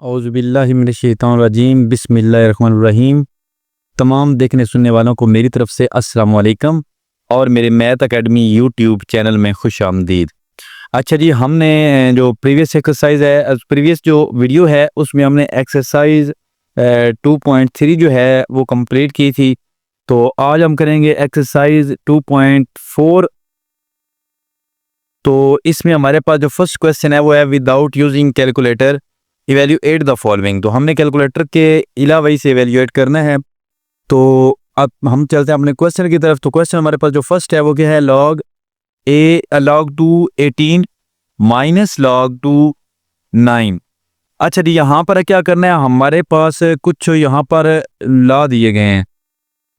औज़ुबिल्लाहिमिनश्शैतानिर्रजीम बिस्मिल्लाहिर्रहमानिर्रहीम। तमाम देखने सुनने वालों को मेरी तरफ से अस्सलाम वालेकुम और मेरे मैथ एकेडमी यूट्यूब चैनल में खुश आमदीद। अच्छा जी, हमने जो प्रीवियस एक्सरसाइज है, प्रीवियस जो वीडियो है उसमें हमने एक्सरसाइज 2.3 जो है वो कंप्लीट की थी। तो आज हम करेंगे एक्सरसाइज 2.4। तो इसमें हमारे पास जो फर्स्ट क्वेश्चन है वो है without using calculator evaluate the following. तो हमने कैलकुलेटर के अलावा ही से इवेल्यूएट करना है। तो अब हम चलते हैं अपने क्वेश्चन की तरफ। तो क्वेश्चन हमारे पास जो फर्स्ट है वो क्या है, log 2 18 माइनस log 2 9। अच्छा जी, यहाँ पर क्या करना है, हमारे पास कुछ यहाँ पर लॉ दिए गए हैं,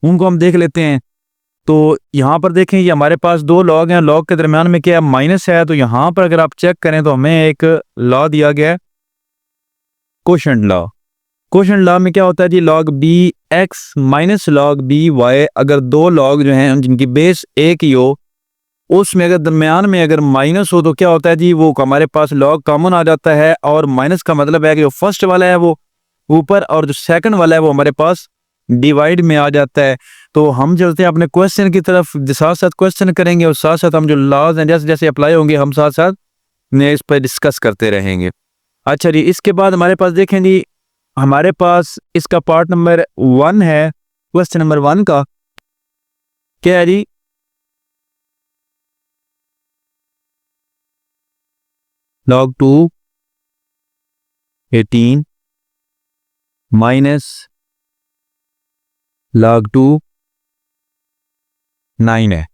उनको हम देख लेते हैं। तो यहाँ पर देखें, ये हमारे पास दो लॉग हैं, लॉग के दरमियान में क्या है, माइनस है। तो यहाँ पर अगर आप चेक करें तो हमें एक लॉ दिया गया है, कोशेंट लॉ। कोशेंट लॉ में क्या होता है जी, log B X minus log B Y. अगर दो लॉग जो हैं जिनकी बेस एक ही हो, उसमें अगर दरमियान में अगर माइनस हो तो क्या होता है जी, वो हमारे पास लॉग कॉमन आ जाता है। और माइनस का मतलब है कि जो फर्स्ट वाला है वो ऊपर और जो सेकंड वाला है वो हमारे पास डिवाइड में आ जाता है। तो हम चलते हैं अपने क्वेश्चन की तरफ, साथ साथ क्वेश्चन करेंगे और साथ साथ हम जो लॉज हैं जैसे जैसे अप्लाई होंगे हम साथ साथ इस पर डिस्कस करते रहेंगे। अच्छा जी, इसके बाद हमारे पास देखें जी, हमारे पास इसका पार्ट नंबर 1 है। क्वेश्चन नंबर 1 का क्या है जी, log 2 18 माइनस log 2 9 है।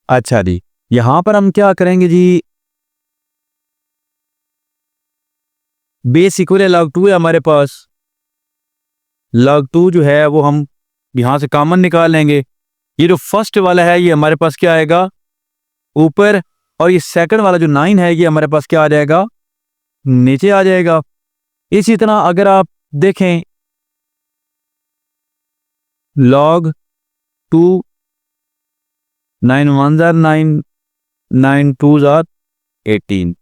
अच्छा जी, यहां पर हम क्या करेंगे जी, बेस इक्वल है log 2 है हमारे पास। log 2 जो है वो हम यहां से कॉमन निकाल लेंगे। ये जो फर्स्ट वाला है ये हमारे पास क्या आएगा, ऊपर, और ये सेकंड वाला जो 9 है ये हमारे पास क्या आ जाएगा, नीचे आ जाएगा। इसी तरह अगर आप देखें, log 2 9 1 9 9 2 18।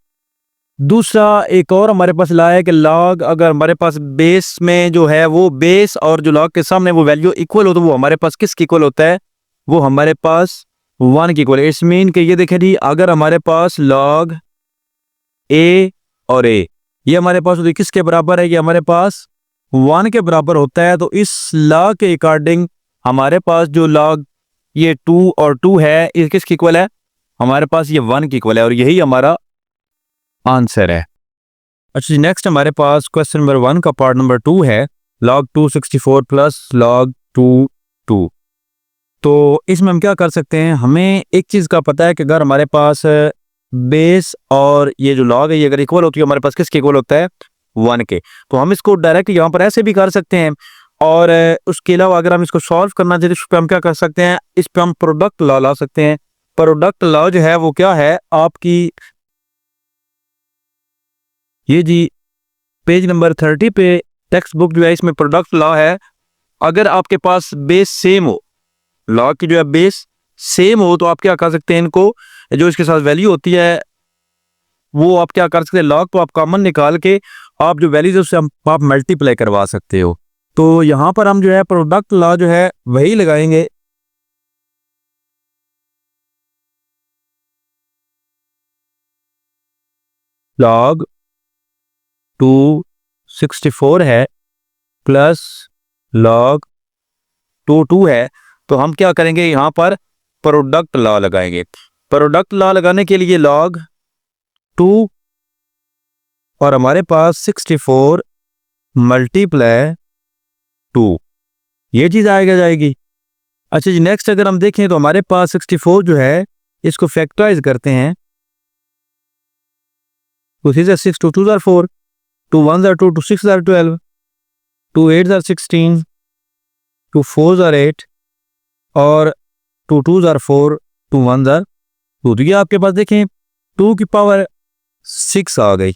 दूसरा एक और हमारे पास ला है कि log, अगर हमारे पास बेस में जो है वो बेस और जो log के सामने वो वैल्यू इक्वल हो तो वो हमारे पास किसकी इक्वल होता है, वो हमारे पास 1 की इक्वल है। इट्स मीन कि ये देखें जी, अगर हमारे पास log a और a ये हमारे पास किसके बराबर है, ये हमारे पास 1 के बराबर होता है। तो इस लॉ के अकॉर्डिंग हमारे पास जो log ये 2 और 2 है ये किसकी इक्वल है, हमारे पास ये 1 की इक्वल है, और यही हमारा आंसर है। अच्छा जी, नेक्स्ट हमारे पास क्वेश्चन नंबर 1 का पार्ट नंबर 2 है, log 2 64 प्लस log 2 2। तो इसमें हम क्या कर सकते हैं, हमें एक चीज़ का पता है कि अगर हमारे पास बेस और ये जो log है ये अगर इक्वल होती है, हमारे पास किसके इक्वल होता है, 1 के। तो हम इसको डायरेक्ट यहाँ पर ऐसे भी कर सकते हैं, और उसके अलावा अगर हम इसको सॉल्व करना चाहते हैं इस पर हम क्या कर सकते हैं, इस पर हम प्रोडक्ट लॉ ला सकते हैं। प्रोडक्ट लॉ जो है वो क्या है आपकी, ये जी पेज नंबर 30 पे टेक्स्ट बुक जो है इसमें प्रोडक्ट लॉ है। अगर आपके पास बेस सेम हो, लॉ की जो है बेस सेम हो, तो आप क्या कर सकते हैं, इनको जो इसके साथ वैल्यू होती है वो आप क्या कर सकते हैं, लॉग को आप कॉमन निकाल के आप जो वैल्यूज उससे आप मल्टीप्लाई करवा सकते हो। तो यहां पर हम जो है प्रोडक्ट लॉ जो है वही लगाएंगे। log 2 64 है प्लस log 2 2 है। तो हम क्या करेंगे, यहाँ पर प्रोडक्ट लॉ लगाएंगे। प्रोडक्ट लॉ लगाने के लिए log 2 और हमारे पास 64 मल्टीप्लाई 2, ये चीज़ आएगा जाएगी। अच्छा जी, नेक्स्ट अगर हम देखें तो हमारे पास 64 जो है इसको फैक्टराइज करते हैं। तो 6 2 2 4, 2 1 2, 2 6 12, 2 8 16, 2 4 8 और 2 2 4, 2 1 2। तो ये आपके पास देखें 2 की पावर 6 आ गई।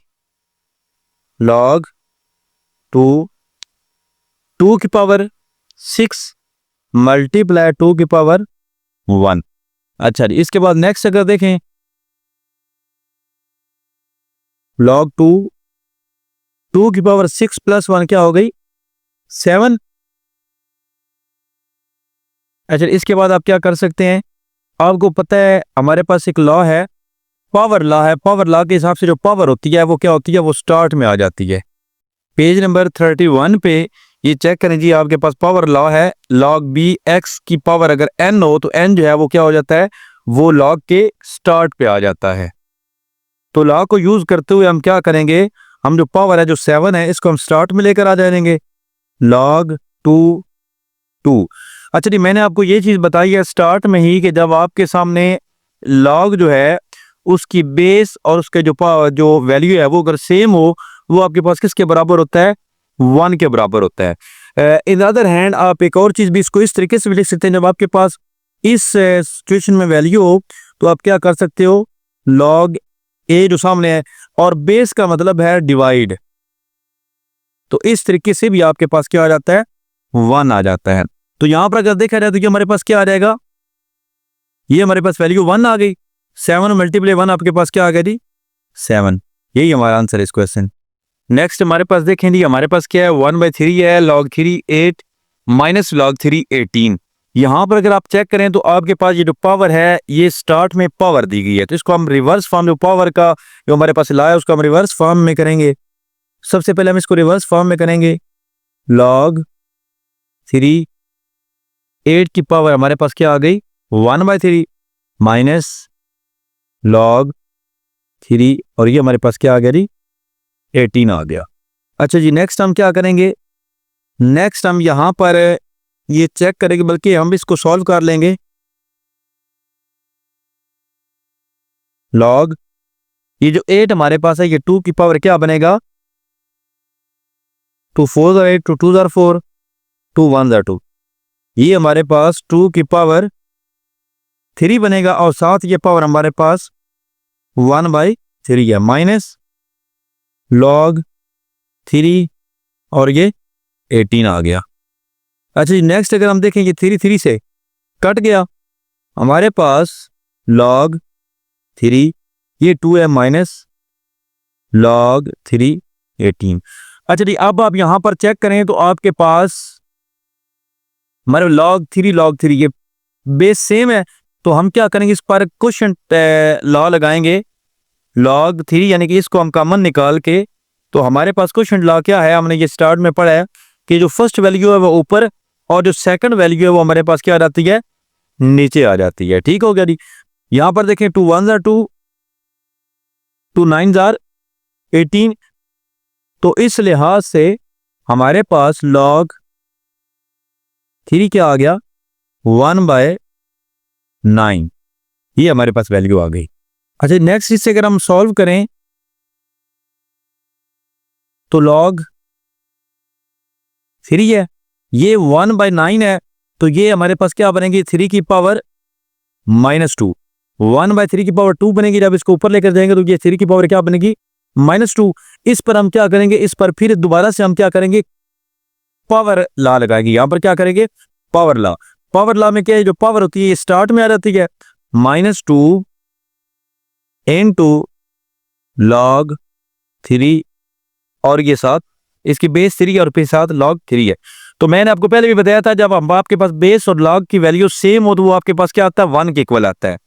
log 2 2 की पावर 6 मल्टीप्लाई 2 की पावर 1। अच्छा जी, इसके बाद नेक्स्ट अगर देखें, log 2 2 की पावर 6 प्लस 1 क्या हो गई 7। अच्छा, इसके बाद आप क्या कर सकते हैं, आपको पता है हमारे पास एक लॉ है, पावर लॉ है। पावर लॉ के हिसाब से जो पावर होती है वो क्या होती है, वो स्टार्ट में आ जाती है। पेज नंबर 31 पे ये चेक करें जी, आपके पास पावर लॉ है, लॉग बी एक्स की पावर अगर n हो तो n जो है वो क्या हो जाता है, वो लॉग के स्टार्ट पे आ जाता है। तो लॉ को यूज करते हुए हम क्या करेंगे, हम जो पावर है जो 7 है इसको हम स्टार्ट में लेकर आ जाएंगे, लॉग 2 2। अच्छा जी, मैंने आपको ये चीज बताई है स्टार्ट में ही कि जब आपके सामने लॉग जो है उसकी बेस और उसके जो वैल्यू है वो अगर सेम हो, वो आपके पास किसके बराबर होता है, 1 के बराबर होता है। इन अदर हैंड आप एक और चीज भी इसको इस तरीके से भी लिख सकते हैं, जब आपके पास इस सिचुएशन में वैल्यू हो तो आप क्या कर सकते हो, लॉग ए जो सामने है और बेस का मतलब है डिवाइड, तो इस तरीके से भी आपके पास क्या आ जाता है, 1 आ जाता है। तो यहां पर अगर देखा जाए तो ये हमारे पास क्या आ जाएगा, ये हमारे पास वैल्यू 1 आ गई, 7 मल्टीप्लाई 1 आपके पास क्या आ गया जी 7। यही हमारा आंसर है इस क्वेश्चन। नेक्स्ट हमारे पास देखें जी, हमारे पास क्या है 1/3 है, log 3 8 माइनस log 3 18। यहां पर अगर आप चेक करें तो आपके पास ये जो पावर है ये स्टार्ट में पावर दी गई है, तो इसको हम रिवर्स फॉर्म जो पावर का जो हमारे पास ला है उसको हम रिवर्स फॉर्म में करेंगे। सबसे पहले हम इसको रिवर्स फॉर्म में करेंगे, log 3 8 की पावर हमारे पास क्या आ गई 1/3 माइनस log 3 और ये हमारे पास क्या आ गया जी 18 आ गया। अच्छा जी, नेक्स्ट हम क्या करेंगे, नेक्स्ट हम यहां पर ये चेक करेंगे, बल्कि हम इसको सॉल्व कर लेंगे, log ये जो 8 हमारे पास है ये 2 की पावर क्या बनेगा 2 4 are 8 2 2 are 4 2 1 are 2, ये हमारे पास 2 की पावर 3 बनेगा और साथ ये पावर हमारे पास 1/3 है, माइनस log 3 और ये 18 आ गया। अच्छा जी, नेक्स्ट अगर हम देखें ये 3 3 से कट गया, हमारे पास log 3 ये 2 है माइनस log 3 18। अच्छा जी, अब आप यहां पर चेक करें तो आपके पास हमारे log 3 ये बेस सेम है, तो हम क्या करेंगे इस पर क्वोशिएंट लॉ लगाएंगे, log 3 यानी कि इसको हम कॉमन निकाल के, तो हमारे पास क्वोशिएंट लॉ क्या है, हमने ये स्टार्ट में पढ़ा है कि जो फर्स्ट वैल्यू है वो ऊपर और जो सेकंड वैल्यू है वो हमारे पास क्या आ जाती है, नीचे आ जाती है। ठीक हो गया जी, यहां पर देखें 2 1 are 2 2 9 are 18, तो इस लिहाज से हमारे पास log 3 क्या आ गया 1/9, ये हमारे पास वैल्यू आ गई। अच्छा, नेक्स्ट इससे अगर हम सॉल्व करें तो log 3 है, ये 1/9 है, तो ये हमारे पास क्या बनेगी 3 की पावर -2, 1/3 की पावर 2 बनेगी, जब इसको ऊपर लेकर जाएंगे तो ये 3 की पावर क्या बनेगी -2। इस पर हम क्या करेंगे, इस पर फिर दोबारा से हम क्या करेंगे पावर लॉ लगाएंगे, यहां पर क्या करेंगे पावर लॉ। पावर लॉ में क्या है, जो पावर होती है ये स्टार्ट में आ जाती है, -2 इनटू log 3 और ये साथ इसकी बेस 3 और फिर साथ log 3 है। तो मैंने आपको पहले भी बताया था जब हम आपके पास बेस और log की वैल्यू सेम हो तो वो आपके पास क्या आता है 1 के इक्वल आता है,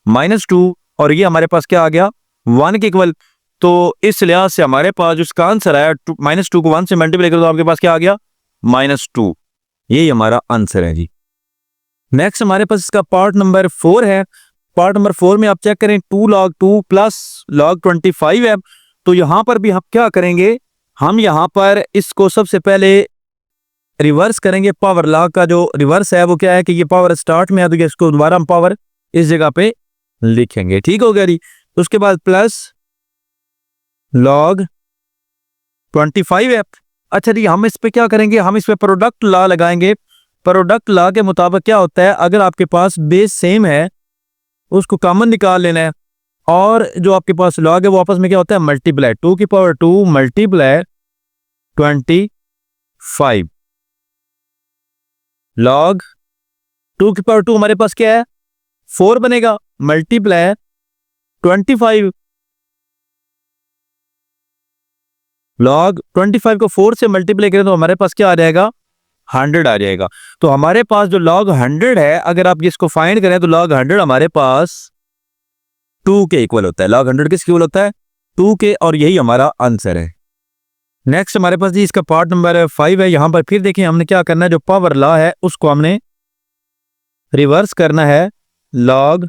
-2 और ये हमारे पास क्या आ गया 1 के इक्वल। तो इस लिहाज से हमारे पास जो इसका आंसर आया -2 को 1 से मल्टीप्लाई करो तो आपके पास क्या आ गया -2, यही हमारा आंसर है जी। नेक्स्ट हमारे पास इसका पार्ट नंबर 4 है। पार्ट नंबर 4 में आप चेक करें 2 log 2 प्लस log 25 है, तो यहां पर भी हम क्या करेंगे, हम यहां पर इसको सबसे पहले रिवर्स करेंगे। पावर लॉ का जो रिवर्स है वो क्या है कि ये पावर स्टार्ट में है तो इसको दोबारा हम पावर इस जगह पे लिखेंगे। ठीक हो गया जी, उसके बाद प्लस log 25 है। अच्छा जी, हम इस पे क्या करेंगे, हम इस पे प्रोडक्ट लॉ लगाएंगे। प्रोडक्ट लॉ के मुताबिक क्या होता है, अगर आपके पास बेस सेम है उसको कॉमन निकाल लेना है और जो आपके पास लॉग है वो आपस में क्या होता है मल्टीप्लाई, 2 की पावर 2 मल्टीप्लाई 25, log 2 की पावर 2 हमारे पास क्या है 4 बनेगा, मल्टीप्लाई 25 लॉग 25 को 4 से मल्टीप्लाई करें तो हमारे पास क्या आ जाएगा, 100 आ जाएगा। तो हमारे पास जो लॉग 100 है, अगर आप इसको फाइंड करें तो लॉग 100 हमारे पास 2 के इक्वल होता है। लॉग 100 किसके इक्वल होता है, 2 के, और यही हमारा आंसर है। नेक्स्ट हमारे पास जी इसका पार्ट नंबर 5 है। यहां पर फिर देखिए हमने क्या करना है, जो पावर लॉ है उसको हमने रिवर्स करना है। लॉग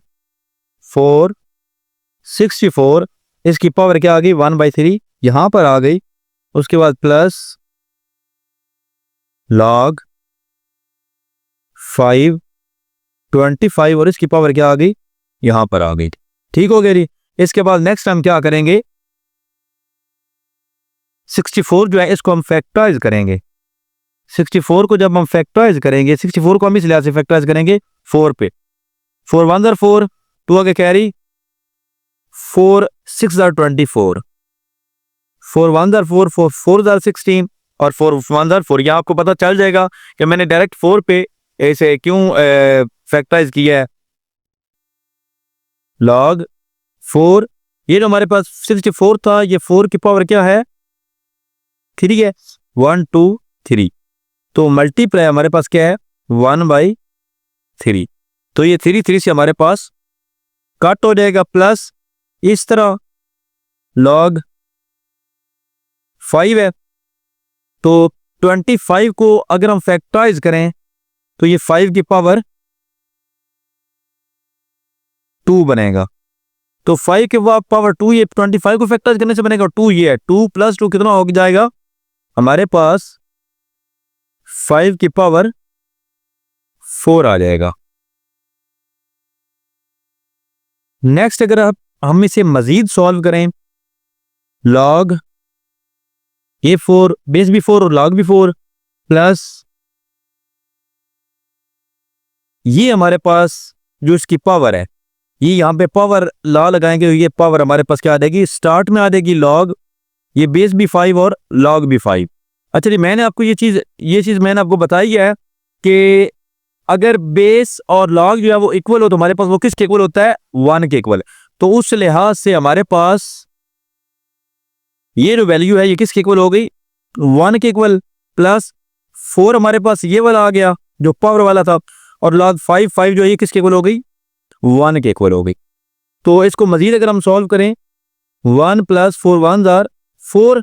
464, इसकी पावर क्या आ गई, 1/3 यहां पर आ गई। उसके बाद प्लस लॉग 525 और इसकी पावर क्या आ गई, यहां पर आ गई। ठीक हो गया जी। इसके बाद नेक्स्ट हम क्या करेंगे, 64 जो है इसको हम फैक्टराइज करेंगे। 64 को जब हम फैक्टराइज करेंगे, 64 को हम इस लिहाज से फैक्टराइज करेंगे 4 पे। 4 1 जार 4, 2 आगे कैरी, 4 6 जार 24, 4 1 जार 4, 4 जार 16 और 4 1 जार 4। यह आपको पता चल जाएगा कि मैंने डायरेक्ट 4 पे ऐसे क्यों फैक्टराइज किया है। लॉग 4, ये जो हमारे पास 64 था, ये 4 की पावर क्या है, 3 है, 1 2 3। तो मल्टीप्लाई हमारे पास क्या है, 1/3। तो ये 3 3 से हमारे पास कट हो जाएगा। प्लस इस तरह लॉग 5 है, तो 25 को अगर हम फैक्टराइज करें तो ये 5 की पावर 2 बनेगा। तो 5 के बाद पावर 2, ये 25 को फैक्टराइज करने से बनेगा 2। ये है 2 + 2 कितना हो जाएगा हमारे पास, 5 की पावर 4 आ जाएगा। नेक्स्ट अगर हम इसे मजीद सॉल्व करें, लॉग ये 4 बेस भी 4 और लॉग भी 4 प्लस ये हमारे पास जो इसकी पावर है, ये यहाँ पे पावर लॉ लगाएंगे तो ये पावर हमारे पास क्या आ जाएगी, स्टार्ट में आ जाएगी लॉग, ये बेस भी 5 और लॉग भी 5। अच्छा जी, मैंने आपको ये चीज मैंने आपको बताई है कि अगर बेस और लॉग जो है वो इक्वल हो तो हमारे पास वो किसके इक्वल होता है, 1 के इक्वल। तो उस लिहाज से हमारे पास ये जो वैल्यू है ये किसके इक्वल हो गई, 1 के इक्वल। प्लस 4 हमारे पास ये वाला आ गया जो पावर वाला था, और लॉग 5 जो है ये किसके इक्वल हो गई, 1 के इक्वल हो गई। तो इसको मजीद अगर हम सॉल्व करें, 1 + 4 1 जार 4,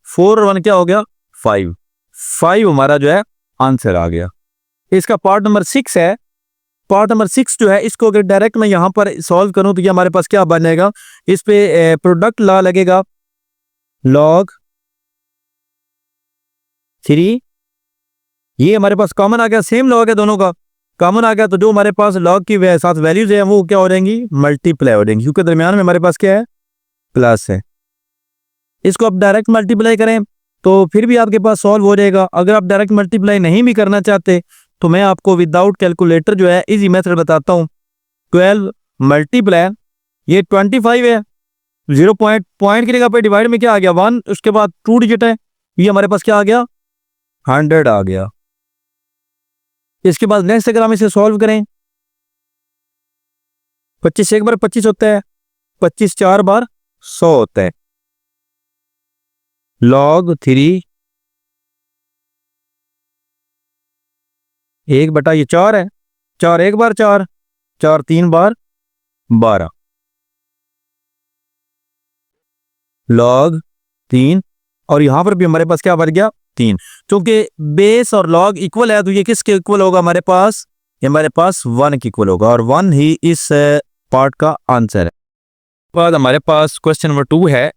4 और 1 क्या हो गया, 5 हमारा जो है आंसर आ गया। इसका पार्ट नंबर 6 है। पार्ट नंबर 6 जो है इसको अगर डायरेक्ट मैं यहां पर सॉल्व करूं तो ये हमारे पास क्या बनेगा, इस पे प्रोडक्ट लॉ लगेगा। लॉग 3, ये हमारे पास कॉमन आ गया, सेम लॉग है दोनों का कॉमन आ गया, तो जो हमारे पास लॉग की साथ वैल्यूज है वो क्या हो जाएंगी, मल्टीप्लाई हो जाएंगी, क्योंकि दरमियान में हमारे पास क्या है, प्लस है। इसको आप डायरेक्ट मल्टीप्लाई करें तो फिर भी आपके पास सॉल्व हो जाएगा। अगर आप डायरेक्ट मल्टीप्लाई नहीं भी करना चाहते तो मैं आपको विदाउट कैलकुलेटर जो है इजी मेथड बताता हूँ। 12 मल्टीप्लाई, ये 25 है, 0 पॉइंट की जगह पे डिवाइड में क्या आ गया, 1, उसके बाद 2 डिजिट है, ये हमारे पास क्या आ गया, 100 आ गया। इसके बाद नेक्स्ट अगर हम इसे सॉल्व करें, 25 एक बार 25 होता है, 25 4 बार 100 होता है। लॉग 3 1 बटा ये 4 है, 4 एक बार 4, 4 3 बार 12, लॉग 3, और यहां पर भी हमारे पास क्या बच गया, 3। क्योंकि बेस और लॉग इक्वल है तो ये किसके इक्वल होगा हमारे पास, ये हमारे पास 1 के इक्वल होगा, और 1 ही इस पार्ट का आंसर है। बाद हमारे पास क्वेश्चन नंबर 2 है,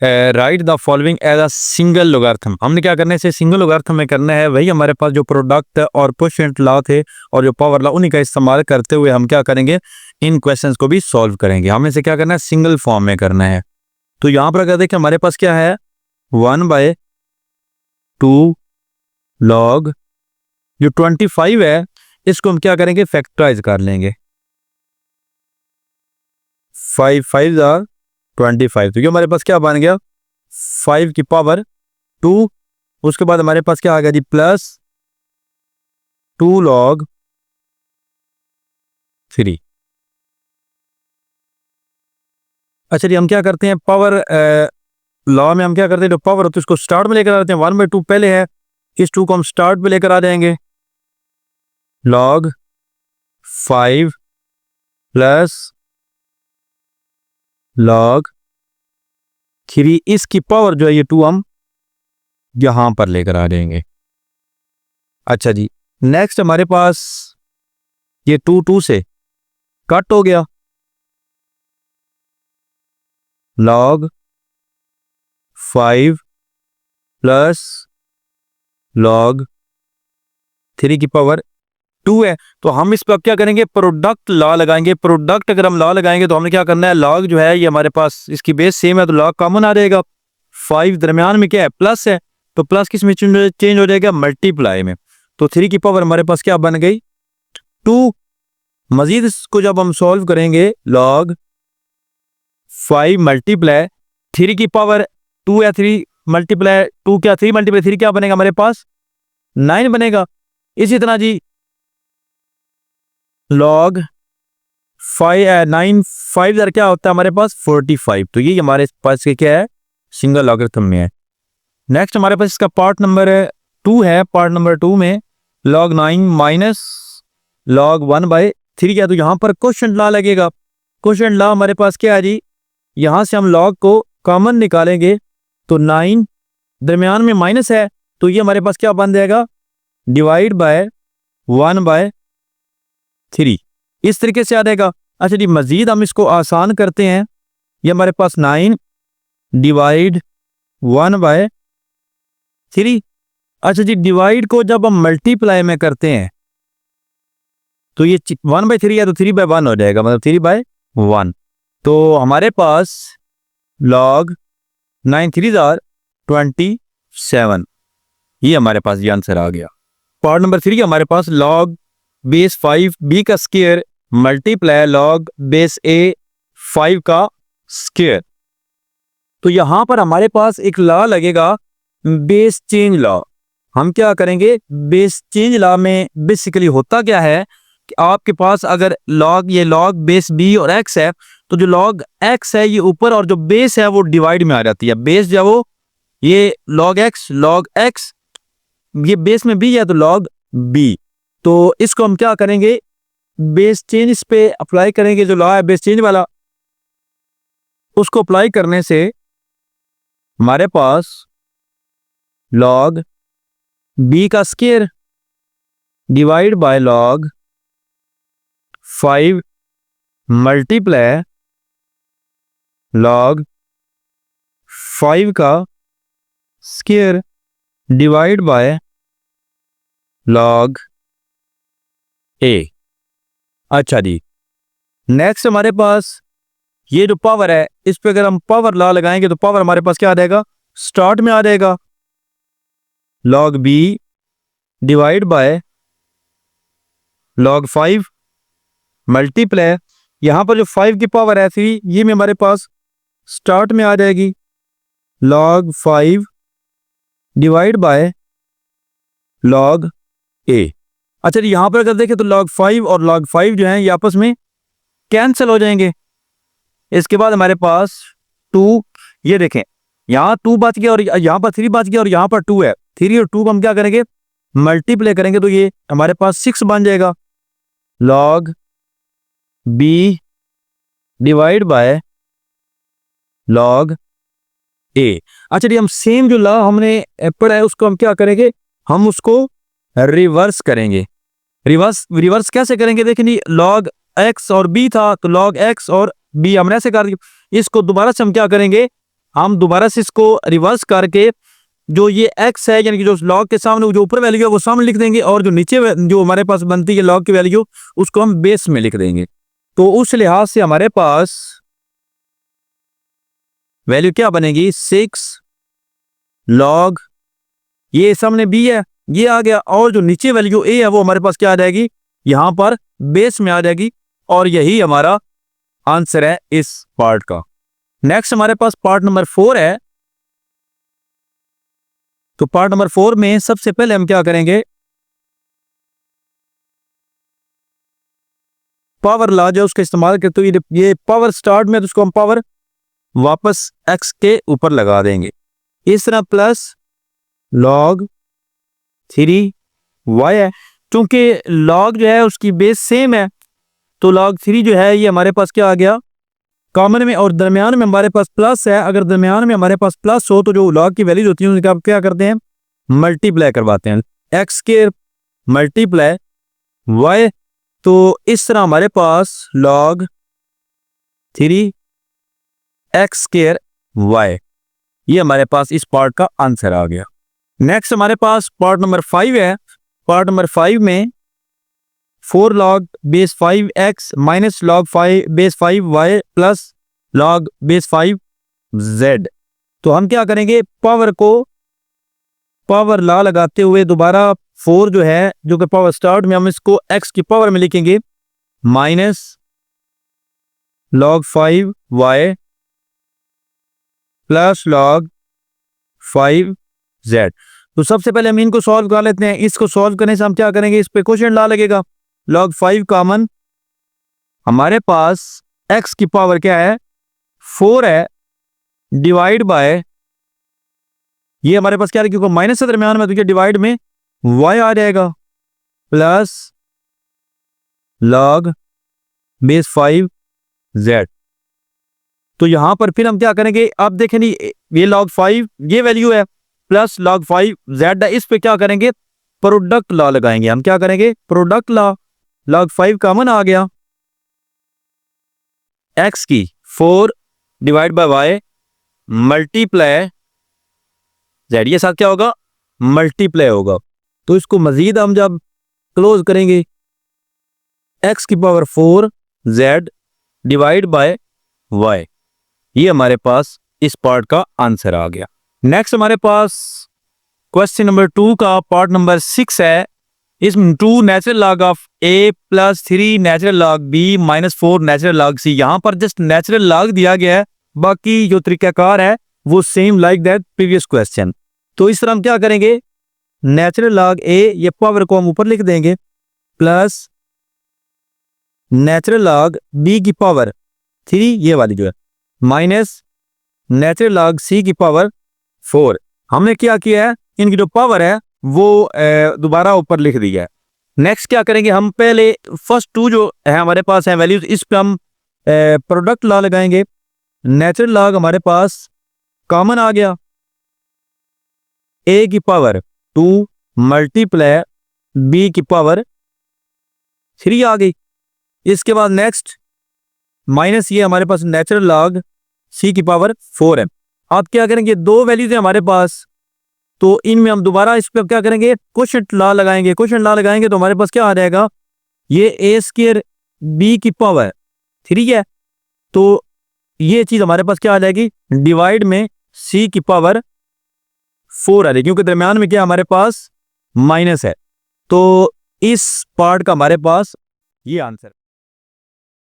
write the following as a single logarithm. हमने क्या करना है, इसे सिंगल लोगारिथम में करना है। वही हमारे पास जो प्रोडक्ट और कोएफिशिएंट लॉ थे और जो पावर लॉ, उन्हीं का इस्तेमाल करते हुए हम क्या करेंगे, इन क्वेश्चंस को भी सॉल्व करेंगे। हमें इसे क्या करना है, सिंगल फॉर्म में करना है। तो यहां पर अगर देखें हमारे पास क्या है, 1/2 लॉग जो 25 है इसको हम क्या करेंगे, फैक्टराइज कर लेंगे। 5 5 जार 25, तो ये हमारे पास क्या बन गया, 5 की पावर 2। उसके बाद हमारे पास क्या आ गया जी, प्लस 2 लॉग 3। अच्छा जी, हम क्या करते हैं, पावर लॉ में हम क्या करते हैं, जो पावर होती है उसको स्टार्ट में लेकर आ जाते हैं। 1/2 पहले है, इस 2 को हम स्टार्ट में लेकर आ जाएंगे। log 5 प्लस log 3, इसकी पावर जो है ये 2 हम यहां पर लेकर आ जाएंगे। अच्छा जी, नेक्स्ट हमारे पास ये 2 से कट हो गया। log 5 प्लस log 3 की पावर 2 है। तो हम इस पर क्या करेंगे, प्रोडक्ट लॉ लगाएंगे। प्रोडक्ट अगर हम लॉ लगाएंगे तो हमने क्या करना है, log जो है ये हमारे पास इसकी बेस सेम है तो log कॉमन आ जाएगा। 5 दरमियान में क्या है, प्लस है, तो प्लस किस में चेंज हो जाएगा, मल्टीप्लाई में। तो 3 की पावर हमारे पास क्या बन गई, 2। मजीद इसको जब हम सॉल्व करेंगे, log 5 मल्टीप्लाई 3 की पावर 2 या 3 मल्टीप्लाई 2 क्या 3 मल्टीप्लाई 3 क्या बनेगा हमारे पास, 9 बनेगा। इसी तरह जी log 9 5 इधर क्या होता है हमारे पास 45। तो ये हमारे पास क्या है, सिंगल लॉगरिथम में है। नेक्स्ट हमारे पास इसका पार्ट नंबर 2 है। पार्ट नंबर 2 में log 9 माइनस log 1/3 क्या, तो यहाँ पर क्वेश्चन लॉ लगेगा। क्वेश्चन लॉ हमारे पास क्या है जी, यहाँ से हम log को कॉमन निकालेंगे तो 9 दरमियान में माइनस है तो ये हमारे पास क्या बन जाएगा, डिवाइड बाय 1/3, इस तरीके से आ जाएगा। अच्छा जी, मजीद हम इसको आसान करते हैं। ये हमारे पास 9 डिवाइड 1/3। अच्छा जी, डिवाइड को जब हम मल्टीप्लाई में करते हैं तो ये 1/3 है तो 3/1 हो जाएगा, मतलब 3/1। तो हमारे पास log 9 3 27, ये हमारे पास ये आंसर आ गया। पार्ट नंबर 3 हमारे पास log बेस 5 b का square multiply log base a 5 का स्क्वायर। तो यहां पर हमारे पास एक लॉ लगेगा, बेस चेंज लॉ। हम क्या करेंगे, बेस चेंज लॉ में बेसिकली होता क्या है कि आपके पास अगर ये log बेस b और x है तो जो log x है ये ऊपर और जो बेस है वो डिवाइड में आ जाती है। बेस जब वो ये log x ये बेस में b है तो log b। तो इसको हम क्या करेंगे, बेस चेंज इस पे अप्लाई करेंगे। जो लॉ है बेस चेंज वाला, उसको अप्लाई करने से हमारे पास log b का square divide by log 5 multiply log 5 का square divide by log a। अच्छा जी, नेक्स्ट हमारे पास ये जो पावर है इस पे अगर हम पावर लॉ लगाएंगे तो पावर हमारे पास क्या आ जाएगा, स्टार्ट में आ जाएगा log b divide by log 5 multiply, यहां पर जो 5 की पावर है 3 ये में हमारे पास स्टार्ट में आ जाएगी log 5 divide by log a। अच्छा जी, यहां पर अगर देखें तो log 5 और log 5 जो है ये आपस में कैंसिल हो जाएंगे। इसके बाद हमारे पास 2, ये देखें यहाँ 2 बच गया और यहाँ पर 3 बच गया और यहाँ पर 2 है। 3 और 2 को हम क्या करेंगे, मल्टीप्लाई करेंगे तो ये हमारे पास 6 बन जाएगा log b divide by log a। अच्छा जी, हम सेम जो लॉ हमने पढ़ा है उसको हम क्या करेंगे, हम उसको रिवर्स करेंगे। रिवर्स कैसे करेंगे, देखिए log x और b था तो log x और b हमने ऐसे कर दिया। इसको दोबारा से हम क्या करेंगे, हम दोबारा से इसको रिवर्स करके जो ये x है यानी कि जो log के सामने जो ऊपर वैल्यू है वो सामने लिख देंगे और जो नीचे जो हमारे पास बनती है log की वैल्यू उसको हम बेस में लिख देंगे। तो उस लिहाज से हमारे पास वैल्यू क्या बनेगी, 6 log ये सामने b है ये आ गया और जो नीचे वैल्यू a है वो हमारे पास क्या आ जाएगी, यहां पर बेस में आ जाएगी। और यही हमारा आंसर है इस पार्ट का। नेक्स्ट हमारे पास पार्ट नंबर 4 है। तो पार्ट नंबर 4 में सबसे पहले हम क्या करेंगे, पावर लॉ जो उसका इस्तेमाल करते हुए ये पावर स्टार्ट में तो उसको हम पावर वापस x के ऊपर लगा देंगे। इस तरह प्लस log 3y है, क्योंकि log जो है उसकी बेस सेम है तो log 3 जो है ये हमारे पास क्या आ गया कॉमन में, और दरमियान में हमारे पास प्लस है। अगर दरमियान में हमारे पास प्लस हो तो जो log की वैल्यूज होती है उनका क्या करते हैं, मल्टीप्लाई करवाते हैं, एक्स स्क्वायर मल्टीप्लाई वाई। तो इस तरह हमारे पास log 3 एक्स स्क्वायर वाई, ये हमारे पास इस पार्ट का आंसर आ गया। नेक्स्ट हमारे पास पार्ट नंबर 5 है। पार्ट नंबर 5 में 4 log base 5 x minus log 5 base 5 y plus log base 5 z। तो हम क्या करेंगे, पावर को पावर ला लगाते हुए दोबारा 4 जो है जो कि पावर स्टार्ट में, हम इसको x की पावर में लिखेंगे minus log 5 y plus log 5 z। तो सबसे पहले हम इनको सॉल्व कर लेते हैं। इसको सॉल्व करने से हम क्या करेंगे, इस पे क्वोशिएंट ला लगेगा, log 5 कॉमन, हमारे पास x की पावर क्या है 4 है, डिवाइड बाय ये हमारे पास क्या है क्योंकि माइनस से दरमियान में तो ये डिवाइड में y आ जाएगा प्लस log बेस 5 z। तो यहां पर फिर हम क्या करेंगे, आप देखें ये log 5 ये वैल्यू है प्लस log 5 z है, इस पे क्या करेंगे प्रोडक्ट लॉ लगाएंगे। हम क्या करेंगे प्रोडक्ट लॉ, log 5 कॉमन आ गया, x की 4 divide by y multiply z, ये साथ क्या होगा मल्टीप्लाई होगा। तो इसको मजीद हम जब क्लोज करेंगे x की power 4 z divide by y, ये हमारे पास इस पार्ट का आंसर आ गया। नेक्स्ट हमारे पास क्वेश्चन नंबर 2 का पार्ट नंबर 6 है। इसमें 2 natural log of a plus 3 natural log b minus 4 natural log c। यहाँ पर जस्ट नेचुरल लॉग दिया गया है, बाकी जो तरीकाकार है वो same like that previous question. तो इस तरह हम क्या करेंगे, नेचुरल लॉग a ये पावर को हम ऊपर लिख देंगे प्लस नेचुरल लॉग b की पावर 3 ये वाली जो है माइनस नेचुरल लॉग c की पावर 4। हमने क्या किया है, इनकी जो पावर है वो दोबारा ऊपर लिख दिया है। नेक्स्ट क्या करेंगे, हम पहले फर्स्ट 2 जो है हमारे पास है वैल्यूज, इस पे हम प्रोडक्ट लॉ लगाएंगे। नेचुरल लॉग हमारे पास कॉमन आ गया, a की पावर 2 मल्टीप्लाई b की पावर 3 आ गई। इसके बाद नेक्स्ट माइनस ये हमारे पास नेचुरल लॉग c की पावर 4 है। आप क्या करेंगे, 2 वैल्यूज है हमारे पास, तो इनमें हम दोबारा इस पर क्या करेंगे क्वोशिएंट लॉ लगाएंगे। क्वोशिएंट लॉ लगाएंगे तो हमारे पास क्या आ जाएगा, ये a स्क्वायर b की पावर 3 है, तो ये चीज हमारे पास क्या आ जाएगी डिवाइड में c की पावर 4 आ जाएगी, क्योंकि दरमियान में क्या हमारे पास माइनस है। तो इस पार्ट का हमारे पास ये आंसर